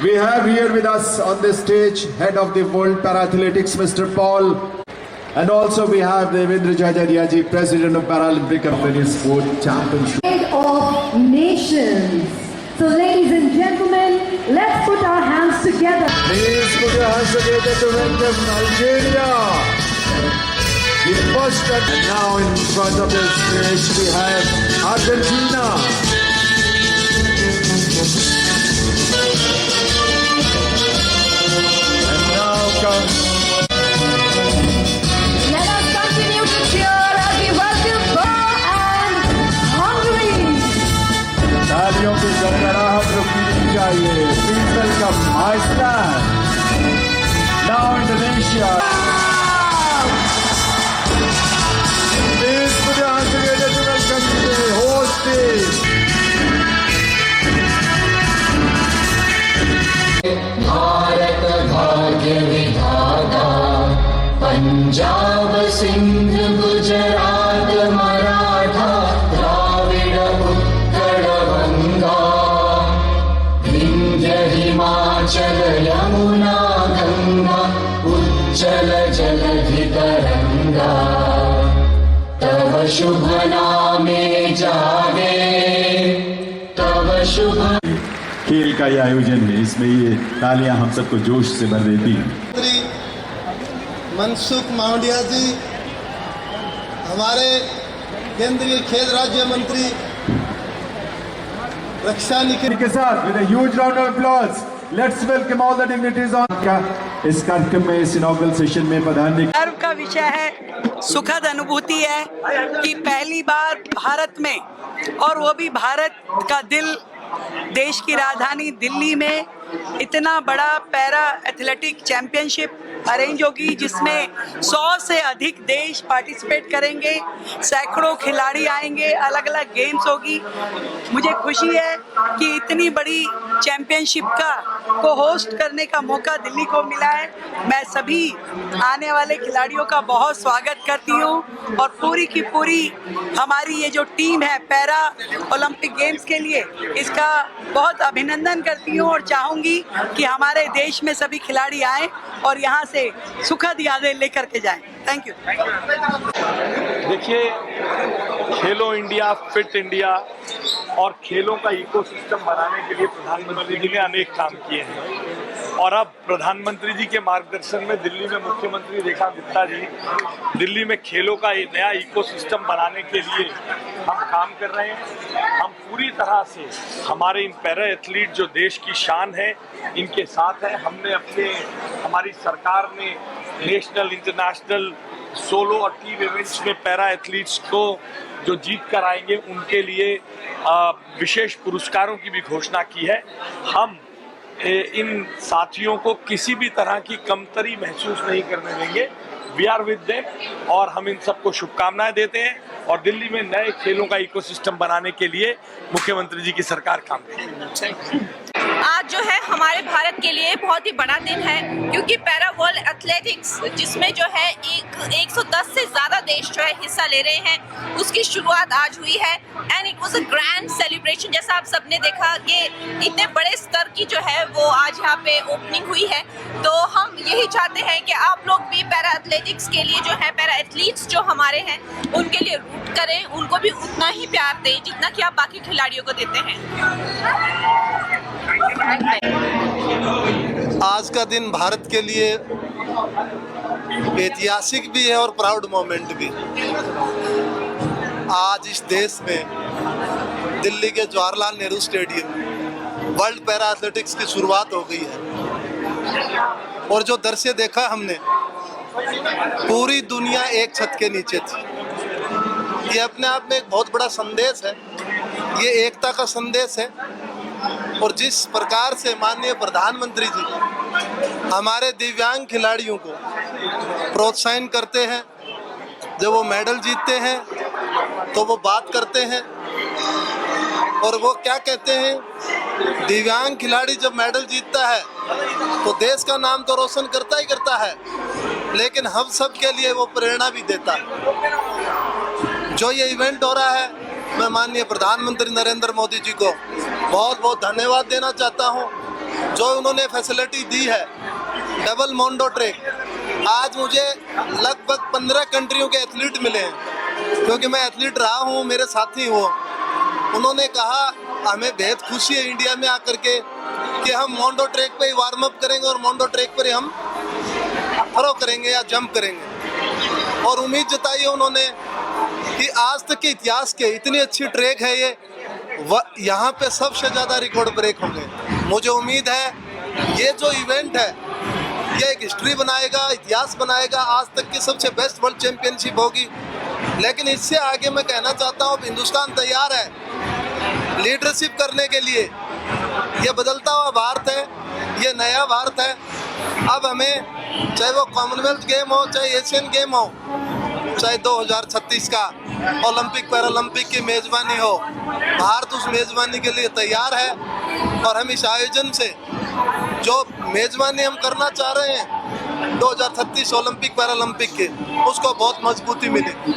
We have here with us on the stage head of the World Para-Athletics, Mr. Paul, and also we have Devendra Jhajaria ji, President of Paralympic Company Sport Championship. Of nations. So ladies and gentlemen, let's put our hands together. Please put your hands together to welcome Algeria. The first and now in front of the stage we have Argentina. And now comes Let us continue to cheer as we welcome Paul and Hungary. तालियों की गड़गड़ाहट रुकनी चाहिए. Please welcome Iceland. Now Indonesia. Please put your hands together to welcome the host team. Bharat भाग्य विधाता पंजाब सिंध गुजरात मराठा द्राविड उत्कल गंगा विंध्य हिमाचल यमुना गंगा उज्जल जलधि तरंगा तव शुभ नामे जागे तव शुभ खेल का ये आयोजन है, इसमें ये तालियां हम सबको जोश से भर देती हैं. मंत्री मनसुख मांडविया जी, हमारे केंद्रीय खेल राज्य मंत्री रक्षा निखिल के साथ with a huge round of applause, let's welcome all the dignitaries on का इस कार्यक्रम में इस इनॉग्रल सेशन में प्रधान. गर्व का विषय है, सुखद अनुभूति है कि पहली बार भारत में और वो भी भारत का दिल, देश की राजधानी दिल्ली में इतना बड़ा पैरा एथलेटिक चैंपियनशिप अरेंज होगी जिसमें 100 से अधिक देश पार्टिसिपेट करेंगे, सैकड़ों खिलाड़ी आएंगे, अलग अलग गेम्स होगी. मुझे खुशी है कि इतनी बड़ी चैंपियनशिप को होस्ट करने का मौका दिल्ली को मिला है. मैं सभी आने वाले खिलाड़ियों का बहुत स्वागत करती हूँ और पूरी की पूरी हमारी ये जो टीम है पैरा ओलंपिक गेम्स के लिए, इसका बहुत अभिनंदन करती हूँ और चाहूँगी कि हमारे देश में सभी खिलाड़ी आएँ और यहाँ से सुखद यादें लेकर के जाएं. Thank you. देखिए, खेलो इंडिया, फिट इंडिया और खेलों का इकोसिस्टम बनाने के लिए प्रधानमंत्री जी ने अनेक काम किए हैं और अब प्रधानमंत्री जी के मार्गदर्शन में दिल्ली में मुख्यमंत्री रेखा गुप्ता जी दिल्ली में खेलों का एक नया इकोसिस्टम बनाने के लिए हम काम कर रहे हैं. हम पूरी तरह से हमारे इन पैरा एथलीट जो देश की शान है इनके साथ हैं. हमारी सरकार ने नेशनल, इंटरनेशनल, सोलो और टीम इवेंट्स में पैरा एथलीट्स को जो जीत कर आएंगे उनके लिए विशेष पुरस्कारों की भी घोषणा की है. हम इन साथियों को किसी भी तरह की कमतरी महसूस नहीं करने देंगे. वी आर विद देम और हम इन सबको शुभकामनाएं देते हैं और दिल्ली में नए खेलों का इकोसिस्टम बनाने के लिए मुख्यमंत्री जी की सरकार काम करेगी. आज जो है हमारे भारत के लिए बहुत ही बड़ा दिन है क्योंकि पैरा वर्ल्ड एथलेटिक्स जिसमें जो है 110 से ज़्यादा देश जो है हिस्सा ले रहे हैं, उसकी शुरुआत आज हुई है. And it was a grand celebration. जैसा आप सबने देखा कि इतने बड़े स्तर की जो है वो आज यहाँ पे ओपनिंग हुई है. तो हम यही चाहते हैं कि आप लोग भी पैरा एथलेटिक्स के लिए जो है, पैरा एथलीट्स जो हमारे हैं उनके लिए रूट करें, उनको भी उतना ही प्यार दें जितना कि आप बाकी खिलाड़ियों को देते हैं. आज का दिन भारत के लिए ऐतिहासिक भी है और प्राउड मोमेंट भी. आज इस देश में दिल्ली के Jawaharlal Nehru stadium world para athletics की शुरुआत हो गई है और जो दृश्य देखा हमने, पूरी दुनिया एक छत के नीचे थी. ये अपने आप में एक बहुत बड़ा संदेश है, ये एकता का संदेश है. और जिस प्रकार से माननीय प्रधानमंत्री जी हमारे दिव्यांग खिलाड़ियों को प्रोत्साहन करते हैं, जब वो मेडल जीतते हैं तो वो बात करते हैं और वो क्या कहते हैं, दिव्यांग खिलाड़ी जब मेडल जीतता है तो देश का नाम तो रोशन करता ही करता है, लेकिन हम सब के लिए वो प्रेरणा भी देता है. जो ये इवेंट हो रहा है, मैं माननीय प्रधानमंत्री नरेंद्र मोदी जी को बहुत बहुत धन्यवाद देना चाहता हूं जो उन्होंने फैसिलिटी दी है, डबल मोंडो ट्रैक, आज मुझे लगभग 15 कंट्रियों के एथलीट मिले हैं, क्योंकि मैं एथलीट रहा हूँ, मेरे साथी हुआ। उन्होंने कहा हमें बेहद खुशी है इंडिया में आकर के कि हम मोंडो ट्रैक पे ही वार्म अप करेंगे और मोंडो ट्रैक पर ही हम थ्रो करेंगे या जंप करेंगे। और उम्मीद जताई है उन्होंने कि आज तक के इतिहास के इतनी अच्छी ट्रैक है ये, यहाँ पे सबसे ज़्यादा रिकॉर्ड ब्रेक होंगे। मुझे उम्मीद है ये जो इवेंट है ये एक हिस्ट्री बनाएगा, इतिहास बनाएगा, आज तक की सबसे बेस्ट वर्ल्ड चैंपियनशिप होगी। लेकिन इससे आगे मैं कहना चाहता हूँ हिंदुस्तान तैयार है लीडरशिप करने के लिए। ये बदलता हुआ भारत है, ये नया भारत है। अब हमें चाहे वो कॉमनवेल्थ गेम हो, चाहे एशियन गेम हो, चाहे 2036 का ओलंपिक पैरालंपिक की मेजबानी हो, भारत उस मेजबानी के लिए तैयार है। और हम इस आयोजन से जो मेजबानी हम करना चाह रहे हैं 2036 ओलंपिक पैरालंपिक के, उसको बहुत मजबूती मिलेगी।